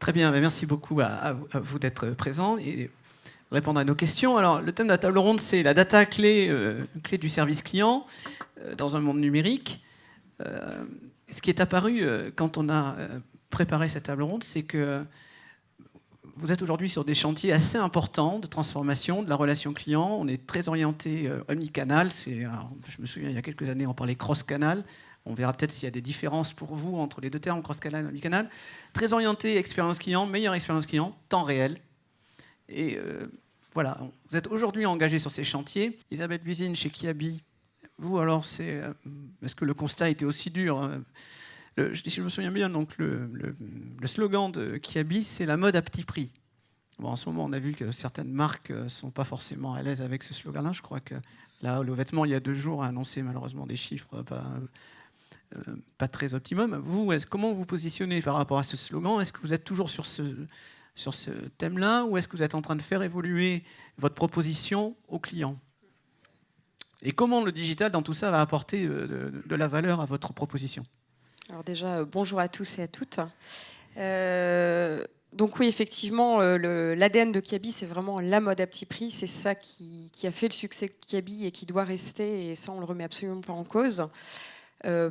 Très bien, merci beaucoup à vous d'être présents et répondre à nos questions. Alors, le thème de la table ronde, c'est la data clé du service client dans un monde numérique. Ce qui est apparu quand on a préparé cette table ronde, c'est que vous êtes aujourd'hui sur des chantiers assez importants de transformation de la relation client. On est très orienté omnicanal. Je me souviens, il y a quelques années, on parlait cross-canal. On verra peut-être s'il y a des différences pour vous entre les deux termes, cross-canal et omnicanal. Très orienté expérience client, meilleure expérience client, temps réel. Et voilà, vous êtes aujourd'hui engagé sur ces chantiers. Isabelle Buisine, chez Kiabi, vous, alors, est-ce que le constat était aussi dur? Si je me souviens bien, donc le slogan de Kiabi, c'est la mode à petit prix. Bon, en ce moment, on a vu que certaines marques ne sont pas forcément à l'aise avec ce slogan-là. Je crois que là, le vêtement, il y a 2 jours, a annoncé malheureusement des chiffres pas très optimum. Vous, comment vous positionnez par rapport à ce slogan? Est-ce que vous êtes toujours sur ce thème-là, ou est-ce que vous êtes en train de faire évoluer votre proposition aux clients? Et comment le digital, dans tout ça, va apporter de la valeur à votre proposition? Alors déjà, bonjour à tous et à toutes. Donc oui, effectivement, l'ADN de Kiabi, c'est vraiment la mode à petit prix. C'est ça qui a fait le succès de Kiabi et qui doit rester, et ça, on ne le remet absolument pas en cause.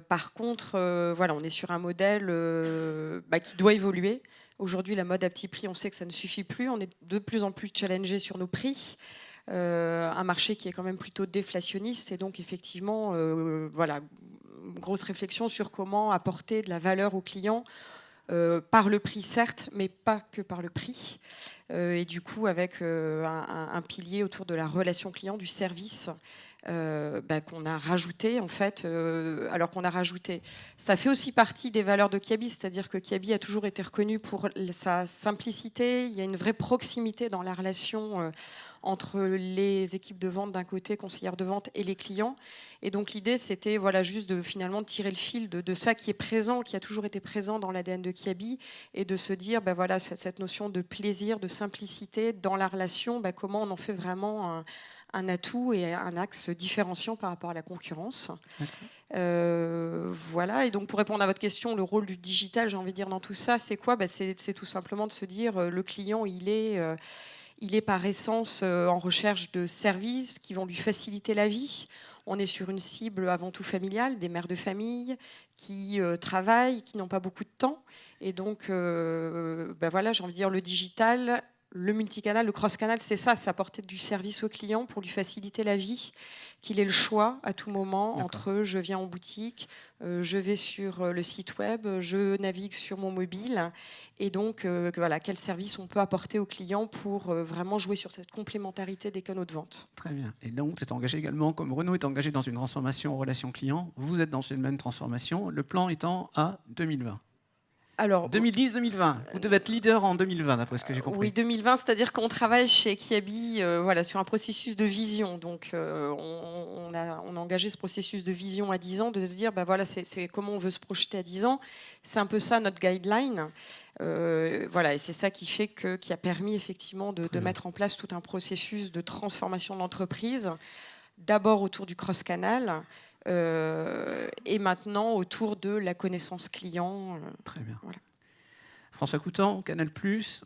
Par contre, voilà, on est sur un modèle qui doit évoluer. Aujourd'hui, la mode à petit prix, on sait que ça ne suffit plus. On est de plus en plus challengé sur nos prix. Un marché qui est quand même plutôt déflationniste. Et donc, effectivement, voilà, grosse réflexion sur comment apporter de la valeur aux clients par le prix, certes, mais pas que par le prix. Et du coup, avec un pilier autour de la relation client, du service, qu'on a rajouté, en fait. Alors qu'on a rajouté, ça fait aussi partie des valeurs de Kiabi, c'est-à-dire que Kiabi a toujours été reconnu pour sa simplicité. Il y a une vraie proximité dans la relation entre les équipes de vente d'un côté, conseillères de vente, et les clients. Et donc l'idée, c'était voilà, juste de finalement tirer le fil de ça qui est présent, qui a toujours été présent dans l'ADN de Kiabi, et de se dire, voilà, cette notion de plaisir, de simplicité dans la relation, comment on en fait vraiment un atout et un axe différenciant par rapport à la concurrence. Voilà, et donc pour répondre à votre question, le rôle du digital, j'ai envie de dire, dans tout ça, c'est quoi? C'est tout simplement de se dire, le client, il est par essence en recherche de services qui vont lui faciliter la vie. On est sur une cible avant tout familiale, des mères de famille qui travaillent, qui n'ont pas beaucoup de temps. Et donc, voilà, j'ai envie de dire, le digital, le multicanal, le cross-canal, c'est ça, c'est apporter du service au client pour lui faciliter la vie, qu'il ait le choix à tout moment entre je viens en boutique, je vais sur le site web, je navigue sur mon mobile, et donc voilà, quel service on peut apporter au client pour vraiment jouer sur cette complémentarité des canaux de vente. Très bien. Et donc, vous êtes engagé également, comme Renault est engagé dans une transformation en relation client, vous êtes dans une même transformation, le plan étant à 2020. Alors, 2010-2020, vous devez être leader en 2020, d'après ce que j'ai compris. Oui, 2020, c'est-à-dire qu'on travaille chez Kiabi voilà, sur un processus de vision. Donc, on a engagé ce processus de vision à 10 ans, de se dire, voilà, c'est comment on veut se projeter à 10 ans. C'est un peu ça notre guideline. Voilà, et c'est ça qui a permis effectivement de mettre en place tout un processus de transformation de l'entreprise, d'abord autour du cross-canal, et maintenant autour de la connaissance client. Très bien. Voilà. François Coutan, Canal+,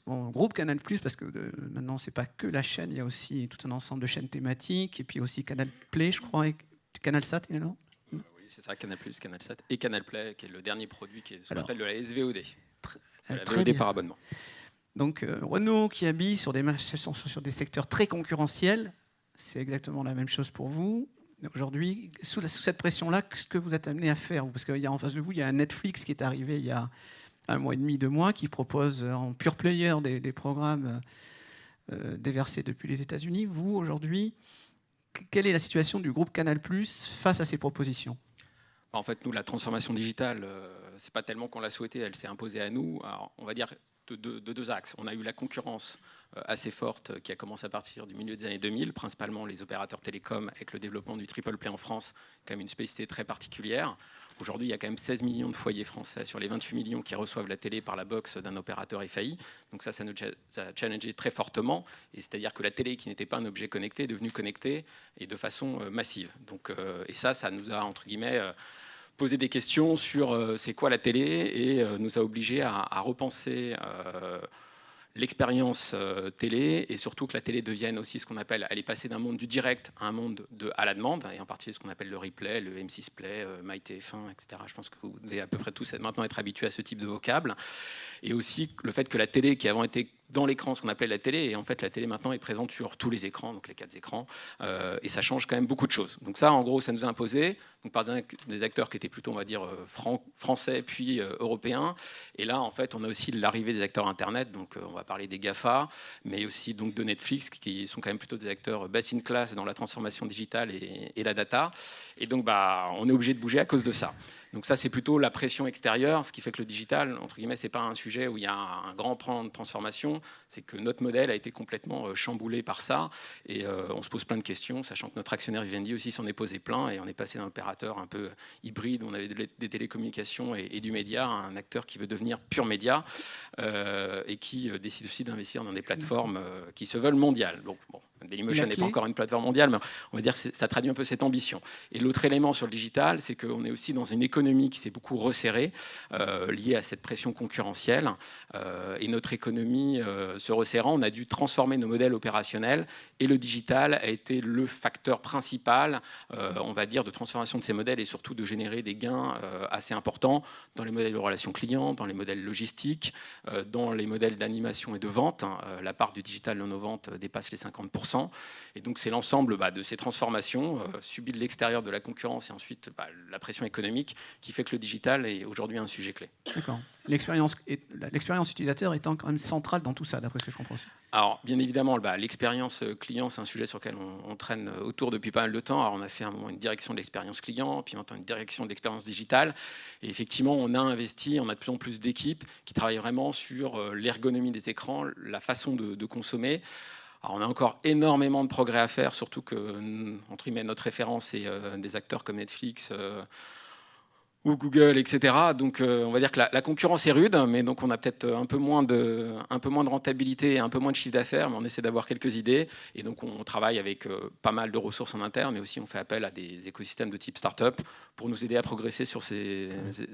groupe Canal+, parce que maintenant, c'est pas que la chaîne, il y a aussi tout un ensemble de chaînes thématiques, et puis aussi Canal Play, je crois, et CanalSat également. Oui, c'est ça, Canal+, CanalSat et Canal Play, qui est le dernier produit qui est ce qu'on appelle de la SVOD. La VOD par abonnement. Donc, Renault, Kiabi, sur des secteurs très concurrentiels, c'est exactement la même chose pour vous. Aujourd'hui, sous cette pression-là, qu'est-ce que vous êtes amené à faire? Parce qu'en face de vous, il y a un Netflix qui est arrivé il y a 1 mois et demi, 2 mois, qui propose en pure player des programmes déversés depuis les États-Unis. Vous, aujourd'hui, quelle est la situation du groupe Canal+ face à ces propositions? En fait, nous, la transformation digitale, c'est pas tellement qu'on l'a souhaité, elle s'est imposée à nous. Alors, on va dire de 2 axes. On a eu la concurrence assez forte qui a commencé à partir du milieu des années 2000, principalement les opérateurs télécoms, avec le développement du triple play en France, quand même une spécificité très particulière. Aujourd'hui, il y a quand même 16 millions de foyers français sur les 28 millions qui reçoivent la télé par la box d'un opérateur FAI. Donc ça nous a challengé très fortement. Et c'est-à-dire que la télé, qui n'était pas un objet connecté, est devenue connectée et de façon massive. Donc, et ça nous a, entre guillemets, posé des questions sur c'est quoi la télé et nous a obligés à repenser l'expérience télé et surtout que la télé devienne aussi ce qu'on appelle, elle est passée d'un monde du direct à un monde à la demande, et en particulier ce qu'on appelle le replay, le M6 Play, MyTF1, etc. Je pense que vous devez à peu près tous maintenant être habitués à ce type de vocable. Et aussi le fait que la télé, qui avant était dans l'écran, ce qu'on appelait la télé, et en fait la télé maintenant est présente sur tous les écrans, donc les 4 écrans, et ça change quand même beaucoup de choses. Donc ça, en gros, ça nous a imposé, donc par des acteurs qui étaient plutôt, on va dire, français puis européens. Et là, en fait, on a aussi l'arrivée des acteurs Internet, donc on va parler des GAFA, mais aussi donc de Netflix, qui sont quand même plutôt des acteurs best in class dans la transformation digitale et la data. Et donc, on est obligé de bouger à cause de ça. Donc ça, c'est plutôt la pression extérieure, ce qui fait que le digital, entre guillemets, c'est pas un sujet où il y a un grand plan de transformation, c'est que notre modèle a été complètement chamboulé par ça, et on se pose plein de questions, sachant que notre actionnaire Vivendi aussi s'en est posé plein, et on est passé d'un opérateur un peu hybride, on avait des télécommunications et du média, à un acteur qui veut devenir pur média, et qui décide aussi d'investir dans des plateformes qui se veulent mondiales. Donc, bon, Dailymotion n'est pas encore une plateforme mondiale, mais on va dire que ça traduit un peu cette ambition. Et l'autre élément sur le digital, c'est qu'on est aussi dans une économie qui s'est beaucoup resserrée, liée à cette pression concurrentielle. Et notre économie se resserrant, on a dû transformer nos modèles opérationnels. Et le digital a été le facteur principal, on va dire, de transformation de ces modèles et surtout de générer des gains assez importants dans les modèles de relations clients, dans les modèles logistiques, dans les modèles d'animation et de vente. La part du digital dans nos ventes dépasse les 50%. Et donc c'est l'ensemble de ces transformations subies de l'extérieur de la concurrence et ensuite la pression économique qui fait que le digital est aujourd'hui un sujet clé. D'accord. L'expérience utilisateur étant quand même centrale dans tout ça, d'après ce que je comprends aussi. Alors, bien évidemment, l'expérience client, c'est un sujet sur lequel on traîne autour depuis pas mal de temps. Alors, on a fait à un moment une direction de l'expérience client, puis maintenant une direction de l'expérience digitale. Et effectivement, on a investi, on a de plus en plus d'équipes qui travaillent vraiment sur l'ergonomie des écrans, la façon de consommer. Alors, on a encore énormément de progrès à faire, surtout que, entre guillemets, notre référence est des acteurs comme Netflix ou Google, etc. Donc, on va dire que la concurrence est rude, mais donc on a peut-être un peu moins de rentabilité et un peu moins de chiffre d'affaires, mais on essaie d'avoir quelques idées. Et donc, on travaille avec pas mal de ressources en interne, mais aussi on fait appel à des écosystèmes de type start-up pour nous aider à progresser sur ces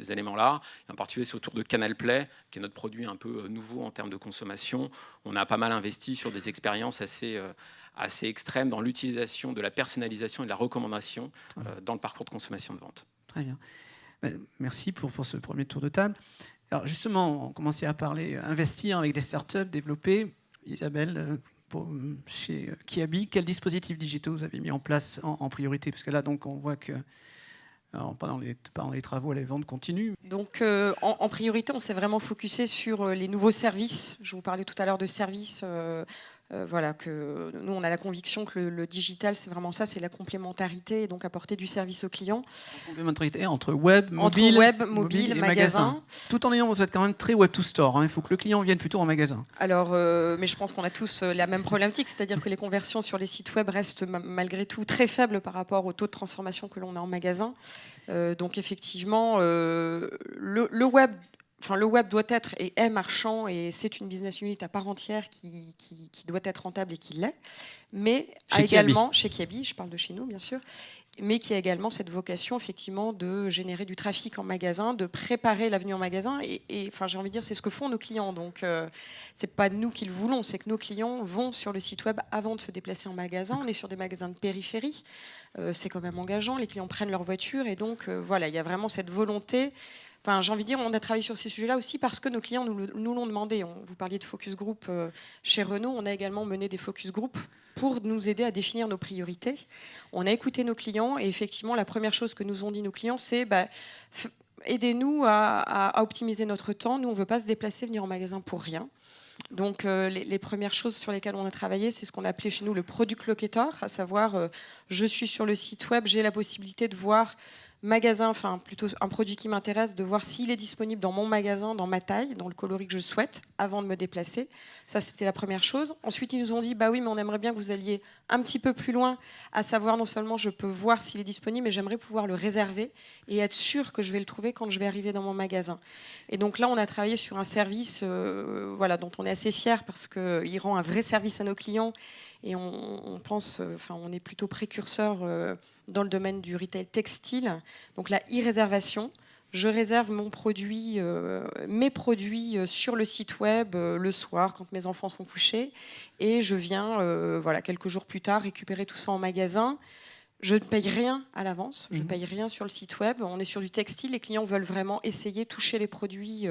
éléments-là. Et en particulier, c'est autour de Canal Play, qui est notre produit un peu nouveau en termes de consommation. On a pas mal investi sur des expériences assez extrêmes dans l'utilisation de la personnalisation et de la recommandation dans le parcours de consommation de vente. Très bien. Merci pour ce premier tour de table. Alors justement, on commençait à parler investir avec des startups, développer. Isabelle, chez Kiabi, quels dispositifs digitaux vous avez mis en place en priorité? Parce que là, donc, on voit que pendant les travaux, les ventes continuent. Donc, en priorité, on s'est vraiment focusé sur les nouveaux services. Je vous parlais tout à l'heure de services. Voilà, que nous, on a la conviction que le digital, c'est vraiment ça, c'est la complémentarité et donc apporter du service aux clients. La complémentarité entre web, mobile et magasin. Tout en ayant, vous êtes quand même très web to store. Il faut que le client vienne plutôt en magasin. Alors, mais je pense qu'on a tous la même problématique, c'est-à-dire que les conversions sur les sites web restent malgré tout très faibles par rapport au taux de transformation que l'on a en magasin. Donc effectivement, le web... Enfin, le web doit être et est marchand et c'est une business unit à part entière qui doit être rentable et qui l'est, mais chez Kiabi, je parle de chez nous bien sûr, mais qui a également cette vocation effectivement de générer du trafic en magasin, de préparer l'avenue en magasin et enfin, j'ai envie de dire c'est ce que font nos clients, donc c'est pas nous qui le voulons, c'est que nos clients vont sur le site web avant de se déplacer en magasin. On est sur des magasins de périphérie, c'est quand même engageant, les clients prennent leur voiture et donc voilà, il y a vraiment cette volonté. Enfin, j'ai envie de dire, on a travaillé sur ces sujets-là aussi parce que nos clients nous l'ont demandé. Vous parliez de focus group chez Renault. On a également mené des focus group pour nous aider à définir nos priorités. On a écouté nos clients et effectivement, la première chose que nous ont dit nos clients, c'est aidez-nous à optimiser notre temps. Nous, on ne veut pas se déplacer, venir en magasin pour rien. Donc, les premières choses sur lesquelles on a travaillé, c'est ce qu'on a appelé chez nous le product locator, à savoir, je suis sur le site web, j'ai la possibilité de voir magasin, enfin plutôt un produit qui m'intéresse, de voir s'il est disponible dans mon magasin, dans ma taille, dans le coloris que je souhaite, avant de me déplacer. Ça, c'était la première chose. Ensuite, ils nous ont dit, bah oui, mais on aimerait bien que vous alliez un petit peu plus loin, à savoir non seulement je peux voir s'il est disponible, mais j'aimerais pouvoir le réserver et être sûr que je vais le trouver quand je vais arriver dans mon magasin. Et donc là, on a travaillé sur un service dont on est assez fiers parce qu'il rend un vrai service à nos clients et on pense, on est plutôt précurseur dans le domaine du retail textile. Donc la e-réservation, je réserve mes produits sur le site web le soir quand mes enfants sont couchés, et je viens quelques jours plus tard récupérer tout ça en magasin. Je ne paye rien à l'avance, je ne paye rien sur le site web. On est sur du textile, les clients veulent vraiment essayer, toucher les produits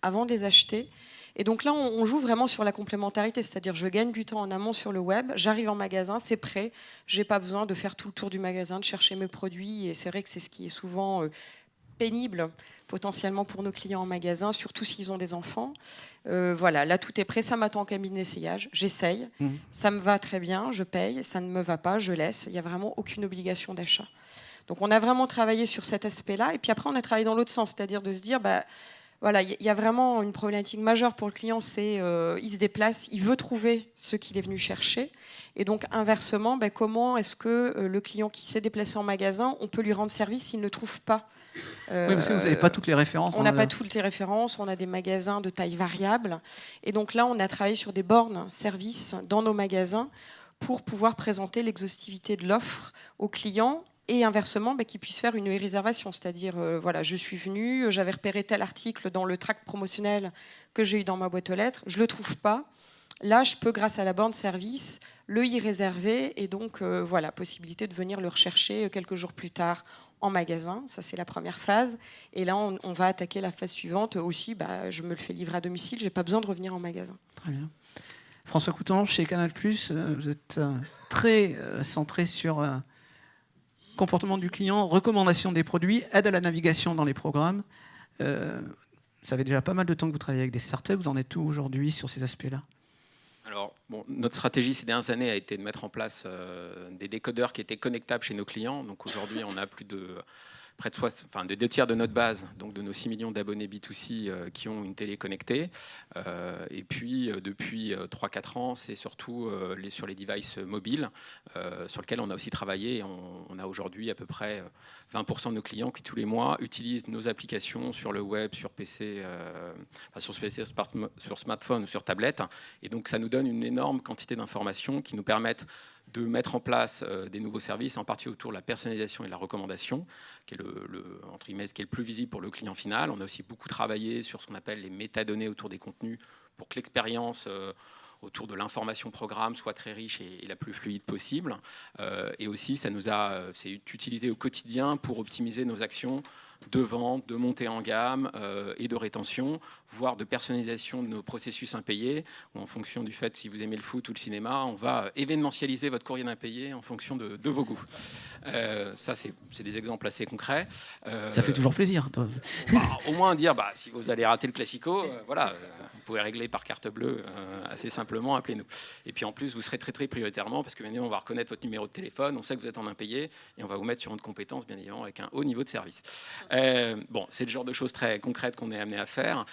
avant de les acheter. Et donc là, on joue vraiment sur la complémentarité, c'est-à-dire je gagne du temps en amont sur le web, j'arrive en magasin, c'est prêt, je n'ai pas besoin de faire tout le tour du magasin, de chercher mes produits. Et c'est vrai que c'est ce qui est souvent pénible potentiellement pour nos clients en magasin, surtout s'ils ont des enfants. Là tout est prêt, ça m'attend en cabine d'essayage, j'essaye, ça me va très bien, je paye, ça ne me va pas, je laisse, il n'y a vraiment aucune obligation d'achat. Donc on a vraiment travaillé sur cet aspect-là, et puis après on a travaillé dans l'autre sens, c'est-à-dire de se dire, il y a vraiment une problématique majeure pour le client, c'est il se déplace, il veut trouver ce qu'il est venu chercher, et donc inversement, comment est-ce que le client qui s'est déplacé en magasin, on peut lui rendre service s'il ne trouve pas. Oui, parce que vous n'avez pas toutes les références. On n'a pas toutes les références, on a des magasins de taille variable. Et donc là, on a travaillé sur des bornes services dans nos magasins pour pouvoir présenter l'exhaustivité de l'offre aux clients, et inversement, qu'ils puissent faire une réservation. C'est-à-dire, je suis venu, j'avais repéré tel article dans le tract promotionnel que j'ai eu dans ma boîte aux lettres, je ne le trouve pas. Là, je peux, grâce à la borne service, le y réserver, et donc, possibilité de venir le rechercher quelques jours plus tard en magasin. Ça, c'est la première phase. Et là, on va attaquer la phase suivante aussi. Je me le fais livrer à domicile. Je n'ai pas besoin de revenir en magasin. Très bien. François Coutange, chez Canal+, vous êtes très centré sur comportement du client, recommandation des produits, aide à la navigation dans les programmes. Ça fait déjà pas mal de temps que vous travaillez avec des startups. Vous en êtes où aujourd'hui sur ces aspects-là ? Alors, notre stratégie ces dernières années a été de mettre en place des décodeurs qui étaient connectables chez nos clients. Donc aujourd'hui, on a près de 2 tiers de notre base, donc de nos 6 millions d'abonnés B2C qui ont une télé connectée. Et puis, depuis 3-4 ans, c'est surtout sur les devices mobiles sur lesquels on a aussi travaillé. On a aujourd'hui à peu près 20% de nos clients qui, tous les mois, utilisent nos applications sur le web, sur PC, sur smartphone ou sur tablette. Et donc, ça nous donne une énorme quantité d'informations qui nous permettent de mettre en place des nouveaux services, en partie autour de la personnalisation et de la recommandation, qui est entre guillemets, ce qui est le plus visible pour le client final. On a aussi beaucoup travaillé sur ce qu'on appelle les métadonnées autour des contenus pour que l'expérience autour de l'information programme soit très riche et la plus fluide possible. Et aussi, c'est utilisé au quotidien pour optimiser nos actions de vente, de montée en gamme et de rétention, voire de personnalisation de nos processus impayés, où en fonction du fait si vous aimez le foot ou le cinéma, on va événementialiser votre courrier d'impayé en fonction de vos goûts. Ça, c'est des exemples assez concrets. Ça fait toujours plaisir. Au moins dire, si vous allez rater le Classico, vous pouvez régler par carte bleue assez simplement, appelez-nous. Et puis en plus, vous serez traité prioritairement, parce que bien évidemment, on va reconnaître votre numéro de téléphone, on sait que vous êtes en impayé, et on va vous mettre sur une compétence, bien évidemment, avec un haut niveau de service. C'est le genre de choses très concrètes qu'on est amené à faire.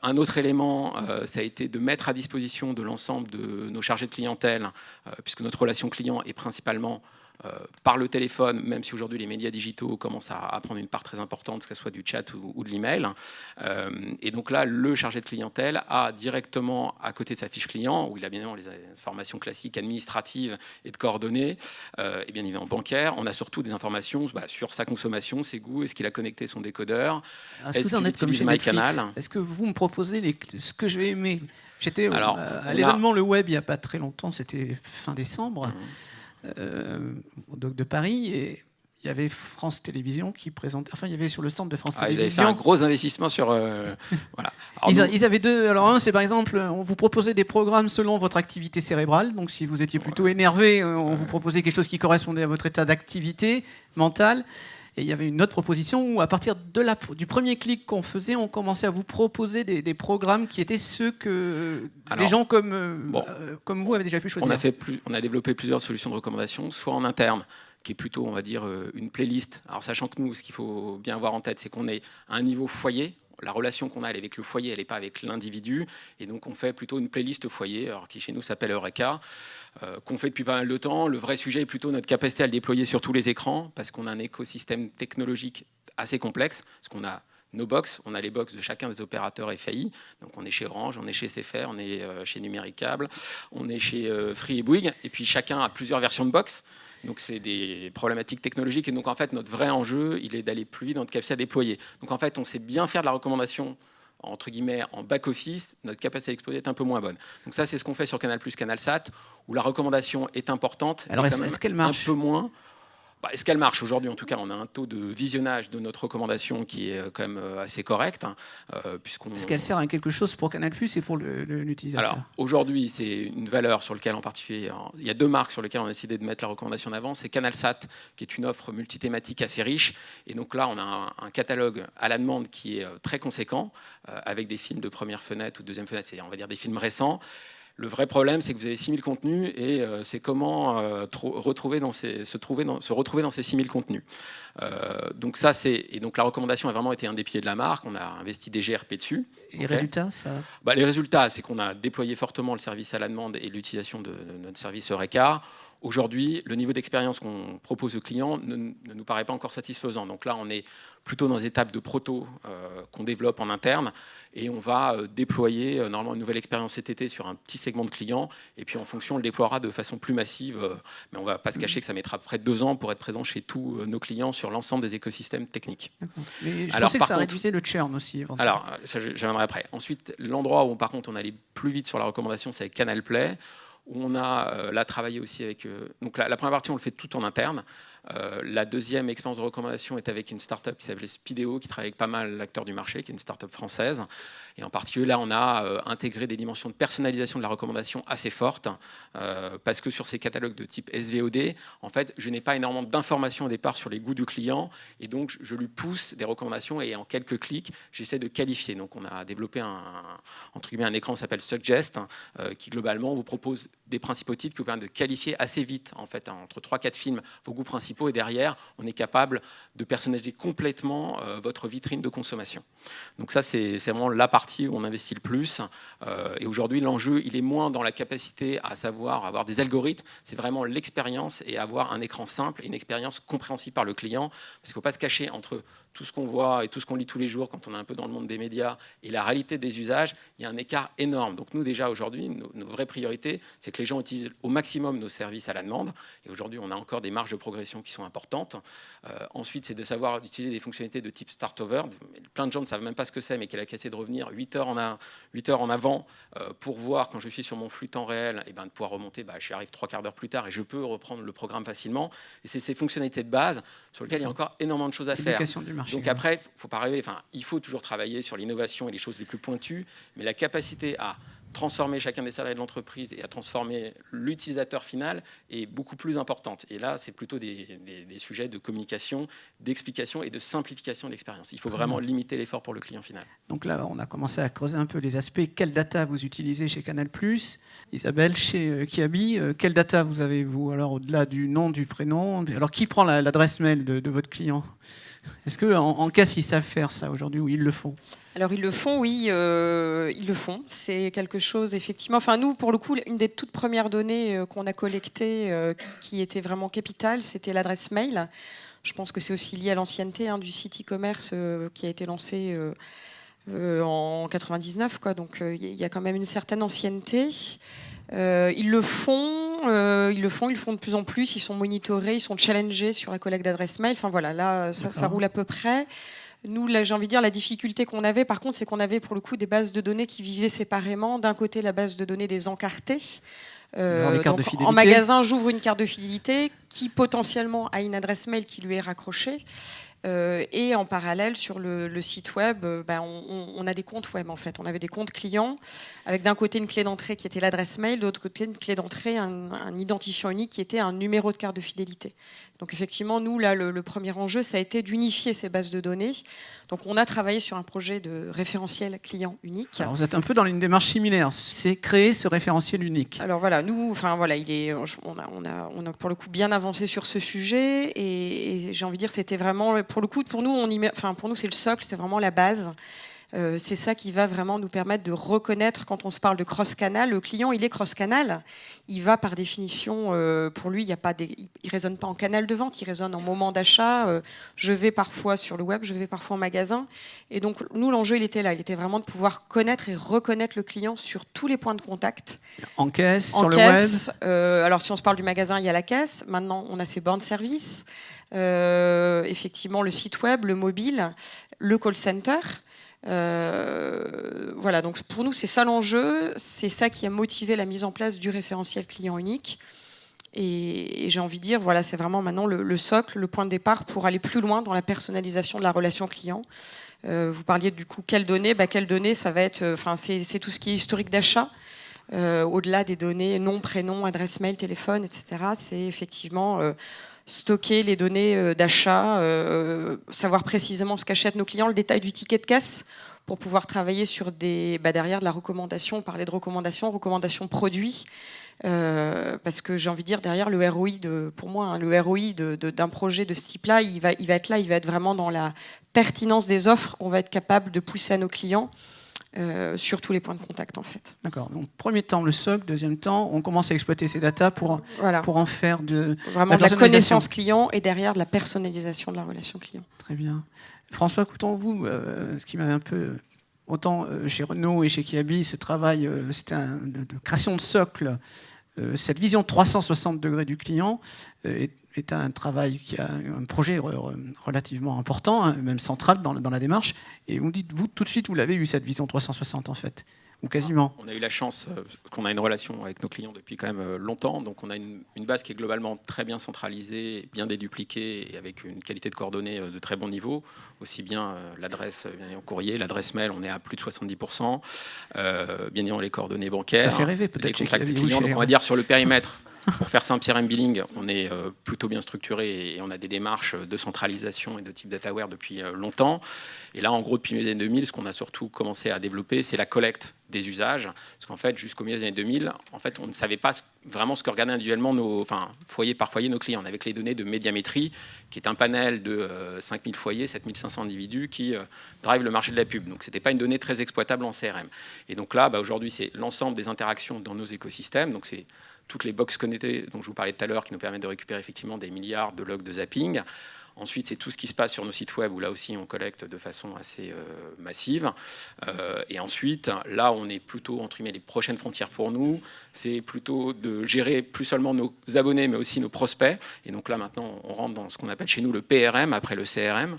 Un autre élément, ça a été de mettre à disposition de l'ensemble de nos chargés de clientèle, puisque notre relation client est principalement par le téléphone, même si aujourd'hui les médias digitaux commencent à prendre une part très importante, que ce soit du chat ou de l'email. Et donc là, le chargé de clientèle a directement à côté de sa fiche client, où il a bien évidemment les informations classiques administratives et de coordonnées, et bien évidemment bancaires. On a surtout des informations sur sa consommation, ses goûts, est-ce qu'il a connecté son décodeur, est-ce que vous en êtes comme chez Netflix ? Est-ce que vous me proposez ce que je vais aimer ? J'étais à l'événement Le Web il n'y a pas très longtemps, c'était fin décembre. Au Doc de Paris, et il y avait France Télévisions qui présentait. Enfin, il y avait sur le stand de France Télévisions. Ils avaient fait un gros investissement sur. Voilà. Ils avaient deux. Alors, un, c'est par exemple, on vous proposait des programmes selon votre activité cérébrale. Donc, si vous étiez plutôt énervé, on vous proposait quelque chose qui correspondait à votre état d'activité mentale. Et il y avait une autre proposition où, à partir du premier clic qu'on faisait, on commençait à vous proposer des programmes qui étaient ceux que les gens comme vous avaient déjà pu choisir. On a développé plusieurs solutions de recommandation, soit en interne, qui est plutôt, on va dire, une playlist. Alors, sachant que nous, ce qu'il faut bien avoir en tête, c'est qu'on est à un niveau foyer. La relation qu'on a avec le foyer, elle n'est pas avec l'individu. Et donc, on fait plutôt une playlist foyer, alors qui chez nous s'appelle Eureka, qu'on fait depuis pas mal de temps. Le vrai sujet est plutôt notre capacité à le déployer sur tous les écrans, parce qu'on a un écosystème technologique assez complexe, parce qu'on a nos box. On a les box de chacun des opérateurs FAI. Donc on est chez Orange, on est chez SFR, on est chez Numéricable, on est chez Free et Bouygues. Et puis chacun a plusieurs versions de box. Donc c'est des problématiques technologiques. Et donc en fait, notre vrai enjeu, il est d'aller plus vite dans notre capacité à déployer. Donc en fait, on sait bien faire de la recommandation entre guillemets en back-office, notre capacité à exploiter est un peu moins bonne. Donc ça, c'est ce qu'on fait sur Canal+, CanalSat, où la recommandation est importante. Alors est-ce qu'elle marche ? Un peu moins. Est-ce qu'elle marche aujourd'hui? En tout cas, on a un taux de visionnage de notre recommandation qui est quand même assez correct. Est-ce qu'elle sert à quelque chose pour Canal+ et pour l'utilisateur? Alors, aujourd'hui, c'est une valeur sur laquelle, en particulier, il y a 2 marques sur lesquelles on a décidé de mettre la recommandation en avant. C'est CanalSat, qui est une offre multithématique assez riche. Et donc là, on a un catalogue à la demande qui est très conséquent, avec des films de première fenêtre ou de deuxième fenêtre, c'est, on va dire, des films récents. Le vrai problème, c'est que vous avez 6000 contenus et c'est comment se retrouver dans ces 6000 contenus. Donc ça, donc la recommandation a vraiment été un des piliers de la marque. On a investi des GRP dessus. Et les résultats, ça... Les résultats, c'est qu'on a déployé fortement le service à la demande et l'utilisation de notre service Eureka. Aujourd'hui, le niveau d'expérience qu'on propose aux clients ne nous paraît pas encore satisfaisant. Donc là, on est plutôt dans les étapes de proto qu'on développe en interne et on va déployer normalement une nouvelle expérience cet été sur un petit segment de clients et puis en fonction, on le déploiera de façon plus massive. Mais on ne va pas se cacher que ça mettra près de 2 ans pour être présent chez tous nos clients sur l'ensemble des écosystèmes techniques. Mais je pensais que ça réduisait le churn aussi. Alors, ça, j'y reviendrai après. Ensuite, l'endroit où, par contre, on allait plus vite sur la recommandation, c'est avec Canal Play, où on a là travaillé aussi avec... donc la première partie, on le fait tout en interne. La deuxième expérience de recommandation est avec une start-up qui s'appelle Speedeo, qui travaille avec pas mal d'acteurs du marché, qui est une start-up française. Et en particulier, là, on a intégré des dimensions de personnalisation de la recommandation assez fortes, parce que sur ces catalogues de type SVOD, en fait, je n'ai pas énormément d'informations au départ sur les goûts du client, et donc je lui pousse des recommandations, et en quelques clics, j'essaie de qualifier. Donc on a développé entre guillemets, un écran qui s'appelle Suggest, qui globalement vous propose des principaux titres qui vous permettent de qualifier assez vite, en fait, entre 3-4 films, vos goûts principaux, et derrière, on est capable de personnaliser complètement votre vitrine de consommation. Donc ça, c'est vraiment la partie où on investit le plus. Et aujourd'hui, l'enjeu, il est moins dans la capacité à savoir avoir des algorithmes, c'est vraiment l'expérience et avoir un écran simple et une expérience compréhensible par le client, parce qu'il ne faut pas se cacher entre tout ce qu'on voit et tout ce qu'on lit tous les jours quand on est un peu dans le monde des médias et la réalité des usages, il y a un écart énorme. Donc nous, déjà, aujourd'hui, nos vraies priorités, c'est que les gens utilisent au maximum nos services à la demande. Et aujourd'hui, on a encore des marges de progression qui sont importantes. Ensuite, c'est de savoir utiliser des fonctionnalités de type start-over. Plein de gens ne savent même pas ce que c'est, mais qui a la capacité de revenir 8 heures en avant pour voir, quand je suis sur mon flux temps réel, et de pouvoir remonter, je arrive 3 quarts d'heure plus tard et je peux reprendre le programme facilement. Et c'est ces fonctionnalités de base sur lesquelles il y a encore énormément de choses à faire. Donc après, faut pas rêver. Il faut toujours travailler sur l'innovation et les choses les plus pointues, mais la capacité à transformer chacun des salariés de l'entreprise et à transformer l'utilisateur final est beaucoup plus importante. Et là, c'est plutôt des sujets de communication, d'explication et de simplification de l'expérience. Il faut vraiment limiter l'effort pour le client final. Donc là, on a commencé à creuser un peu les aspects. Quelle data vous utilisez chez Canal+? Isabelle, chez Kiabi, quelle data vous avez, vous? Alors, au-delà du nom, du prénom, alors qui prend l'adresse mail de votre client? Est-ce qu'en caisse, ils savent faire ça aujourd'hui ou ils le font? Alors, ils le font, oui, ils le font. C'est quelque chose, effectivement... Enfin, nous, pour le coup, une des toutes premières données qu'on a collectées, qui était vraiment capitale, c'était l'adresse mail. Je pense que c'est aussi lié à l'ancienneté du site e-commerce qui a été lancé en 99, quoi. Donc, il y a quand même une certaine ancienneté. Ils le font de plus en plus, ils sont monitorés, ils sont challengés sur la collecte d'adresse mail. Enfin voilà, là, ça roule à peu près. Nous, là, j'ai envie de dire, la difficulté qu'on avait, par contre, c'est qu'on avait pour le coup des bases de données qui vivaient séparément. D'un côté, la base de données des encartés. En magasin, j'ouvre une carte de fidélité qui potentiellement a une adresse mail qui lui est raccrochée. Et en parallèle, sur le site web, on a des comptes web en fait. On avait des comptes clients avec d'un côté une clé d'entrée qui était l'adresse mail, de l'autre côté une clé d'entrée, un identifiant unique qui était un numéro de carte de fidélité. Donc effectivement, nous, là, le premier enjeu, ça a été d'unifier ces bases de données. Donc on a travaillé sur un projet de référentiel client unique. Alors vous êtes un peu dans une démarche similaire, c'est créer ce référentiel unique. Alors voilà, nous, enfin voilà, on a pour le coup bien avancé sur ce sujet et j'ai envie de dire, c'était vraiment, pour le coup, pour nous, pour nous c'est le socle, c'est vraiment la base. C'est ça qui va vraiment nous permettre de reconnaître, quand on se parle de cross-canal, le client, il est cross-canal. Il va par définition, pour lui, il ne résonne pas en canal de vente, il résonne en moment d'achat. Je vais parfois sur le web, je vais parfois en magasin. Et donc, nous, l'enjeu, il était là. Il était vraiment de pouvoir connaître et reconnaître le client sur tous les points de contact. En caisse, en sur caisse, le web alors, si on se parle du magasin, il y a la caisse. Maintenant, on a ces bornes service. Effectivement, le site web, le mobile, le call center. Voilà, donc pour nous, c'est ça l'enjeu. C'est ça qui a motivé la mise en place du référentiel client unique. Et j'ai envie de dire, voilà, c'est vraiment maintenant le socle, le point de départ pour aller plus loin dans la personnalisation de la relation client. Vous parliez du coup, quelles données quelles données, ça va être, c'est tout ce qui est historique d'achat. Au-delà des données nom, prénom, adresse mail, téléphone, etc. C'est effectivement stocker les données d'achat, savoir précisément ce qu'achètent nos clients, le détail du ticket de caisse, pour pouvoir travailler sur derrière de la recommandation. On parlait de recommandation produit, parce que j'ai envie de dire, derrière le ROI, pour moi, hein, le ROI d'un projet de ce type-là, il va être là, il va être vraiment dans la pertinence des offres qu'on va être capable de pousser à nos clients. Sur tous les points de contact en fait. D'accord. Donc premier temps le socle, deuxième temps on commence à exploiter ces datas pour en faire vraiment de la connaissance client et derrière de la personnalisation de la relation client. Très bien. François Couton, vous, ce qui m'avait un peu autant chez Renault et chez Kiabi, ce travail, c'était de création de socle. Cette vision 360 degrés du client est un travail qui a un projet relativement important, hein, même central dans la démarche. Et vous dites, vous, tout de suite, vous l'avez eu, cette vision 360, en fait, ou quasiment. On a eu la chance qu'on a une relation avec nos clients depuis quand même longtemps. Donc, on a une base qui est globalement très bien centralisée, bien dédupliquée et avec une qualité de coordonnées de très bon niveau. Aussi bien l'adresse en courrier, l'adresse mail, on est à plus de 70%. Bien évidemment, les coordonnées bancaires. Ça fait rêver, peut-être. Les contacts clients. Donc, on va dire sur le périmètre. Pour faire simple, CRM Billing, on est plutôt bien structuré et on a des démarches de centralisation et de type dataware depuis longtemps. Et là, en gros, depuis les années 2000, ce qu'on a surtout commencé à développer, c'est la collecte des usages. Parce qu'en fait, jusqu'au milieu des années 2000, en fait, on ne savait pas vraiment ce que regardaient individuellement foyer par foyer nos clients. On avait que les données de médiamétrie, qui est un panel de 5000 foyers, 7500 individus qui drive le marché de la pub. Donc, ce n'était pas une donnée très exploitable en CRM. Et donc là, aujourd'hui, c'est l'ensemble des interactions dans nos écosystèmes. Donc, c'est toutes les box connectées dont je vous parlais tout à l'heure qui nous permettent de récupérer effectivement des milliards de logs de zapping. Ensuite, c'est tout ce qui se passe sur nos sites web où là aussi on collecte de façon assez massive. Et ensuite, là, on est plutôt entre guillemets les prochaines frontières pour nous. C'est plutôt de gérer plus seulement nos abonnés, mais aussi nos prospects. Et donc là, maintenant, on rentre dans ce qu'on appelle chez nous le PRM après le CRM,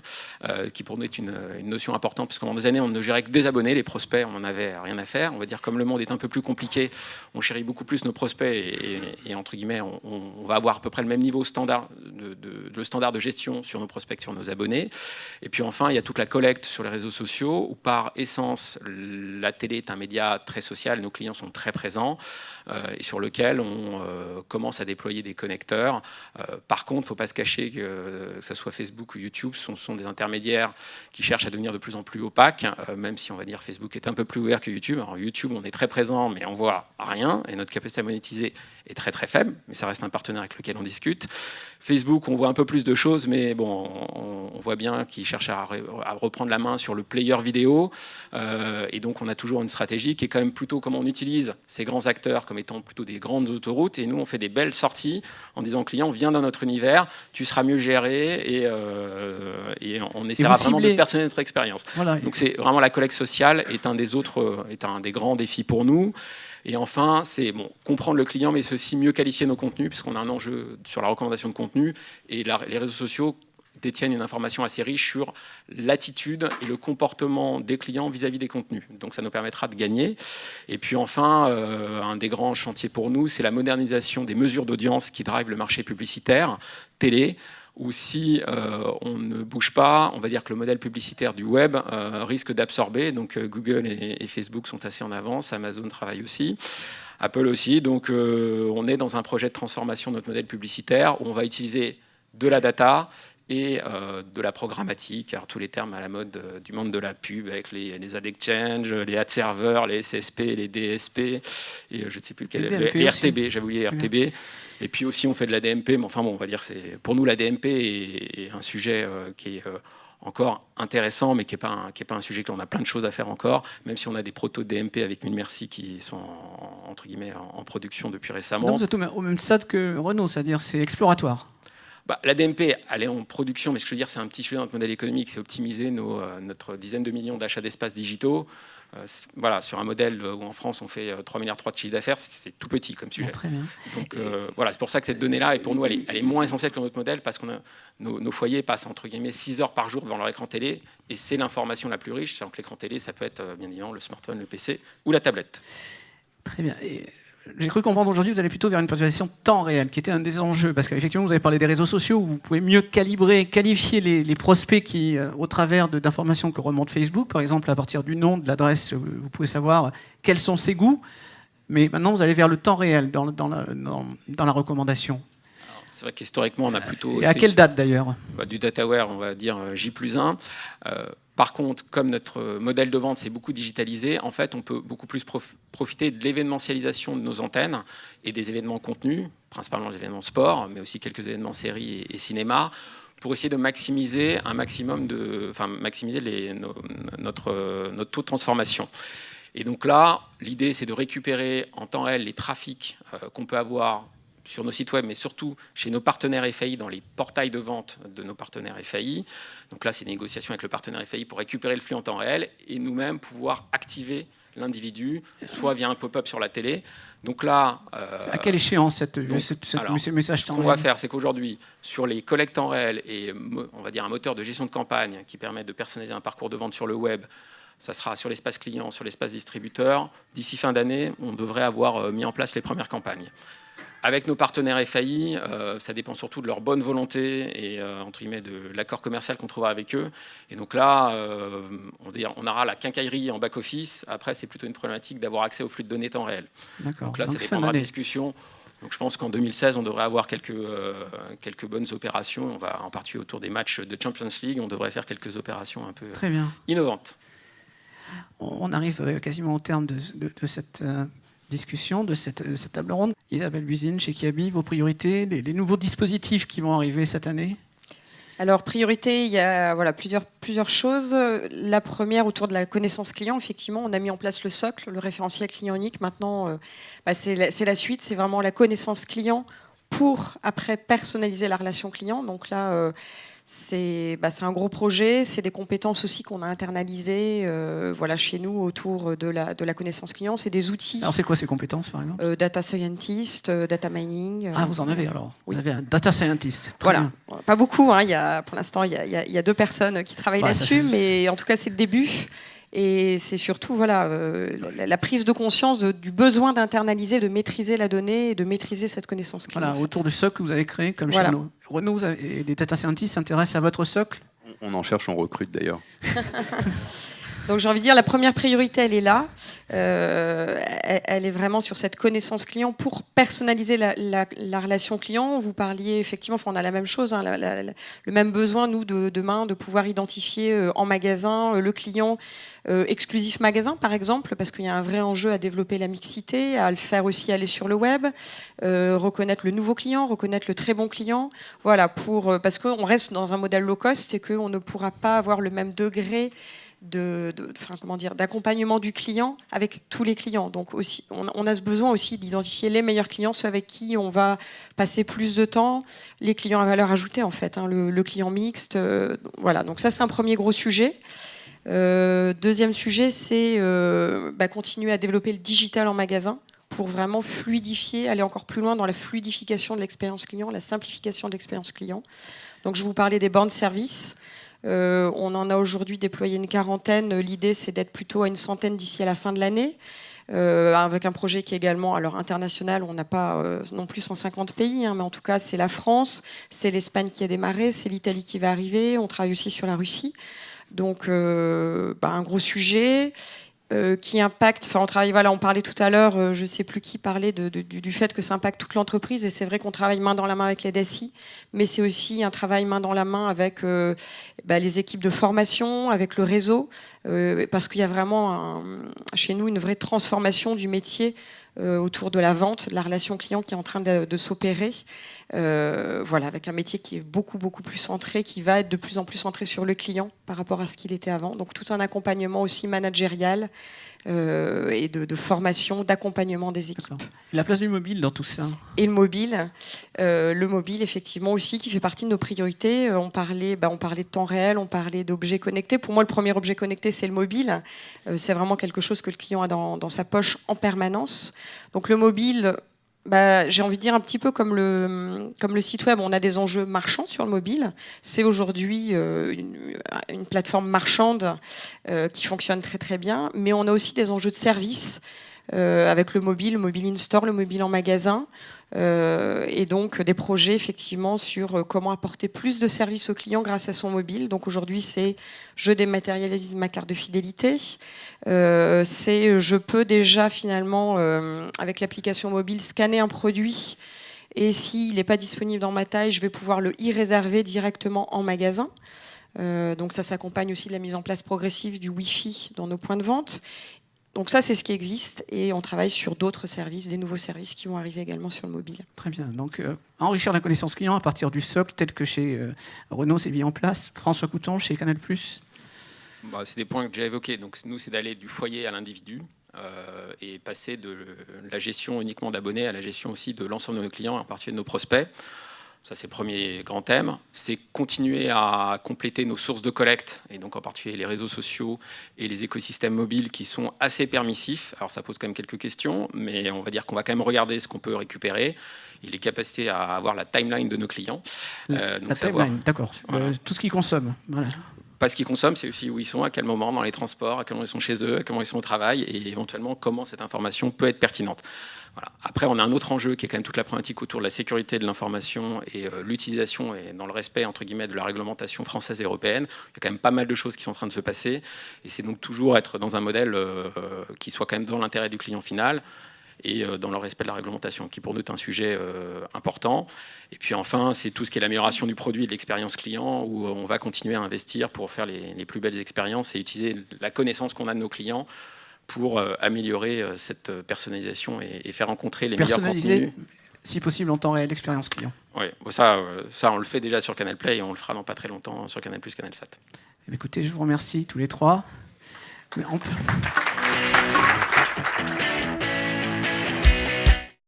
qui pour nous est une notion importante parce que pendant des années, on ne gérait que des abonnés. Les prospects, on n'en avait rien à faire. On va dire comme le monde est un peu plus compliqué, on chérit beaucoup plus nos prospects et entre guillemets, on va avoir à peu près le même niveau standard le standard de gestion sur nos prospects, sur nos abonnés. Et puis enfin, il y a toute la collecte sur les réseaux sociaux où par essence, la télé est un média très social, nos clients sont très présents et sur lequel on commence à déployer des connecteurs. Par contre, il ne faut pas se cacher que ce soit Facebook ou YouTube, ce sont des intermédiaires qui cherchent à devenir de plus en plus opaques, même si on va dire Facebook est un peu plus ouvert que YouTube. Alors YouTube, on est très présent, mais on voit rien et notre capacité à monétiser est très très faible, mais ça reste un partenaire avec lequel on discute. Facebook, on voit un peu plus de choses, mais bon, on voit bien qu'ils cherchent à reprendre la main sur le player vidéo. Et donc, on a toujours une stratégie qui est quand même plutôt comment on utilise ces grands acteurs comme étant plutôt des grandes autoroutes. Et nous, on fait des belles sorties en disant au client, viens dans notre univers, tu seras mieux géré et on essaiera vraiment de personnaliser notre expérience. Voilà. Donc, c'est vraiment la collecte sociale est un des grands défis pour nous. Et enfin, c'est comprendre le client, mais c'est aussi mieux qualifier nos contenus, puisqu'on a un enjeu sur la recommandation de contenu. Et les réseaux sociaux détiennent une information assez riche sur l'attitude et le comportement des clients vis-à-vis des contenus. Donc ça nous permettra de gagner. Et puis enfin, un des grands chantiers pour nous, c'est la modernisation des mesures d'audience qui drivent le marché publicitaire, télé, où si on ne bouge pas, on va dire que le modèle publicitaire du web risque d'absorber. Donc Google et Facebook sont assez en avance, Amazon travaille aussi, Apple aussi. Donc on est dans un projet de transformation de notre modèle publicitaire où on va utiliser de la data et de la programmatique, alors tous les termes à la mode du monde de la pub, avec les ad exchange, les ad serveurs, les SSP, les DSP, et je ne sais plus lequel, les RTB, j'avais oublié RTB. Et puis aussi, on fait de la DMP, mais enfin bon, on va dire, pour nous, la DMP est un sujet qui est encore intéressant, mais qui n'est pas un sujet que l'on a plein de choses à faire encore, même si on a des protos DMP avec 1000 merci qui sont entre guillemets en production depuis récemment. Donc vous êtes au même stade que Renault, c'est-à-dire c'est exploratoire. La DMP, elle est en production, mais ce que je veux dire, c'est un petit sujet dans notre modèle économique, c'est optimiser notre dizaine de millions d'achats d'espaces digitaux. Voilà, sur un modèle où en France on fait 3,3 milliards de chiffre d'affaires, c'est tout petit comme sujet. Bon, très bien. Donc voilà, c'est pour ça que cette donnée-là, et pour nous, elle est moins essentielle que notre modèle, parce que nos foyers passent entre guillemets 6 heures par jour devant leur écran télé, et c'est l'information la plus riche. Alors que l'écran télé, ça peut être bien évidemment le smartphone, le PC ou la tablette. Très bien. Et j'ai cru comprendre aujourd'hui que vous allez plutôt vers une personnalisation temps réel, qui était un des enjeux, parce qu'effectivement, vous avez parlé des réseaux sociaux, où vous pouvez mieux qualifier les prospects qui, au travers d'informations que remonte Facebook, par exemple, à partir du nom, de l'adresse, vous pouvez savoir quels sont ses goûts. Mais maintenant, vous allez vers le temps réel dans la recommandation. C'est vrai qu'historiquement, on a plutôt... Et à quelle date, d'ailleurs ? Du dataware, on va dire J+1. Par contre, comme notre modèle de vente s'est beaucoup digitalisé, en fait, on peut beaucoup plus profiter de l'événementialisation de nos antennes et des événements contenus, principalement les événements sport, mais aussi quelques événements séries et cinéma, pour essayer de maximiser notre taux de transformation. Et donc là, l'idée, c'est de récupérer en temps réel les trafics qu'on peut avoir sur nos sites web, mais surtout chez nos partenaires FAI, dans les portails de vente de nos partenaires FAI. Donc là, c'est des négociations avec le partenaire FAI pour récupérer le flux en temps réel et nous-mêmes pouvoir activer l'individu, soit via un pop-up sur la télé. Donc là... à quelle échéance ce message temps réel ? Ce qu'on va faire, c'est qu'aujourd'hui, sur les collectes en réel et on va dire un moteur de gestion de campagne qui permet de personnaliser un parcours de vente sur le web, ça sera sur l'espace client, sur l'espace distributeur. D'ici fin d'année, on devrait avoir mis en place les premières campagnes. Avec nos partenaires FAI, ça dépend surtout de leur bonne volonté et entre guillemets de l'accord commercial qu'on trouvera avec eux. Et donc là, on aura la quincaillerie en back-office. Après, c'est plutôt une problématique d'avoir accès aux flux de données temps réel. D'accord. Donc là, ça dépendra de la discussion. Donc je pense qu'en 2016, on devrait avoir quelques bonnes opérations. On va en partie autour des matchs de Champions League. On devrait faire quelques opérations un peu innovantes. On arrive quasiment au terme de cette... discussion de cette table ronde. Isabelle Buzine, chez Kiabi, vos priorités, les nouveaux dispositifs qui vont arriver cette année ? Alors, priorité, il y a plusieurs choses. La première, autour de la connaissance client, effectivement, on a mis en place le socle, le référentiel client unique. Maintenant, c'est la suite, c'est vraiment la connaissance client pour, après, personnaliser la relation client. Donc là, c'est un gros projet, c'est des compétences aussi qu'on a internalisées chez nous autour de la connaissance client. C'est des outils. Alors c'est quoi ces compétences par exemple ? Data scientist, data mining. Ah, vous en avez alors ? Oui. Vous avez un data scientist. Voilà, pas beaucoup. Pour l'instant, il y a 2 personnes qui travaillent là-dessus, mais en tout cas, c'est le début. Et c'est surtout la prise de conscience du besoin d'internaliser, de maîtriser la donnée et de maîtriser cette connaissance client. Voilà, autour du socle que vous avez créé comme chez Renault. Renault et les data scientists s'intéressent à votre socle ? On en cherche, on recrute d'ailleurs. Donc j'ai envie de dire, la première priorité, elle est là. Elle est vraiment sur cette connaissance client pour personnaliser la relation client. Vous parliez effectivement, on a la même chose, le même besoin, nous, demain, de pouvoir identifier en magasin le client exclusif magasin, par exemple, parce qu'il y a un vrai enjeu à développer la mixité, à le faire aussi aller sur le web, reconnaître le nouveau client, reconnaître le très bon client. Voilà, parce qu'on reste dans un modèle low cost et qu'on ne pourra pas avoir le même degré d'accompagnement du client avec tous les clients. Donc aussi, on a ce besoin aussi d'identifier les meilleurs clients, ceux avec qui on va passer plus de temps, les clients à valeur ajoutée en fait, le client mixte. Voilà, donc ça c'est un premier gros sujet. Deuxième sujet, c'est continuer à développer le digital en magasin pour vraiment fluidifier, aller encore plus loin dans la fluidification de l'expérience client, la simplification de l'expérience client. Donc je vous parlais des bornes services. On en a aujourd'hui déployé une quarantaine. L'idée, c'est d'être plutôt à une centaine d'ici à la fin de l'année, avec un projet qui est également international. On n'a pas non plus 150 pays, mais en tout cas, c'est la France, c'est l'Espagne qui a démarré, c'est l'Italie qui va arriver. On travaille aussi sur la Russie. Donc, un gros sujet qui impacte, on travaille, on parlait tout à l'heure, je ne sais plus qui parlait du fait que ça impacte toute l'entreprise, et c'est vrai qu'on travaille main dans la main avec les DSI, mais c'est aussi un travail main dans la main avec les équipes de formation, avec le réseau, parce qu'il y a vraiment chez nous une vraie transformation du métier autour de la vente, de la relation client qui est en train de s'opérer. Voilà, avec un métier qui est beaucoup plus centré, qui va être de plus en plus centré sur le client par rapport à ce qu'il était avant. Donc tout un accompagnement aussi managérial et de formation, d'accompagnement des équipes. Et la place du mobile dans tout ça? Et le mobile, effectivement aussi, qui fait partie de nos priorités. On parlait de temps réel, on parlait d'objets connectés. Pour moi, le premier objet connecté, c'est le mobile. C'est vraiment quelque chose que le client a dans sa poche en permanence. Donc le mobile, j'ai envie de dire un petit peu comme le site web, on a des enjeux marchands sur le mobile. C'est aujourd'hui une plateforme marchande qui fonctionne très très bien, mais on a aussi des enjeux de service avec le mobile in-store, le mobile en magasin, et donc des projets effectivement sur comment apporter plus de services aux clients grâce à son mobile. Donc aujourd'hui, c'est je dématérialise ma carte de fidélité, c'est je peux déjà finalement avec l'application mobile scanner un produit et s'il n'est pas disponible dans ma taille, je vais pouvoir le y-réserver directement en magasin. Donc ça s'accompagne aussi de la mise en place progressive du Wi-Fi dans nos points de vente. Donc ça, c'est ce qui existe et on travaille sur d'autres services, des nouveaux services qui vont arriver également sur le mobile. Très bien. Donc, enrichir la connaissance client à partir du socle, tel que chez Renault, c'est mis en place. François Couton, chez Canal+. C'est des points que j'ai évoqués. Donc, nous, c'est d'aller du foyer à l'individu et passer de la gestion uniquement d'abonnés à la gestion aussi de l'ensemble de nos clients, en particulier de nos prospects. Ça, c'est le premier grand thème. C'est continuer à compléter nos sources de collecte, et donc en particulier les réseaux sociaux et les écosystèmes mobiles qui sont assez permissifs. Alors, ça pose quand même quelques questions, mais on va dire qu'on va quand même regarder ce qu'on peut récupérer et les capacités à avoir la timeline de nos clients. La timeline, d'accord. Voilà. Tout ce qu'ils consomment. Voilà. Pas ce qu'ils consomment, c'est aussi où ils sont, à quel moment dans les transports, à quel moment ils sont chez eux, à quel moment ils sont au travail, et éventuellement comment cette information peut être pertinente. Voilà. Après, on a un autre enjeu qui est quand même toute la problématique autour de la sécurité de l'information et l'utilisation et dans le respect entre guillemets de la réglementation française et européenne. Il y a quand même pas mal de choses qui sont en train de se passer, et c'est donc toujours être dans un modèle qui soit quand même dans l'intérêt du client final et dans le respect de la réglementation, qui pour nous est un sujet important. Et puis enfin, c'est tout ce qui est l'amélioration du produit et de l'expérience client, où on va continuer à investir pour faire les plus belles expériences et utiliser la connaissance qu'on a de nos clients pour améliorer cette personnalisation et faire rencontrer les meilleurs contenus. Si possible en temps réel, l'expérience client. Oui, ça, on le fait déjà sur Canal Play et on le fera dans pas très longtemps sur Canal+, CanalSat. Écoutez, je vous remercie tous les trois. Mais on peut...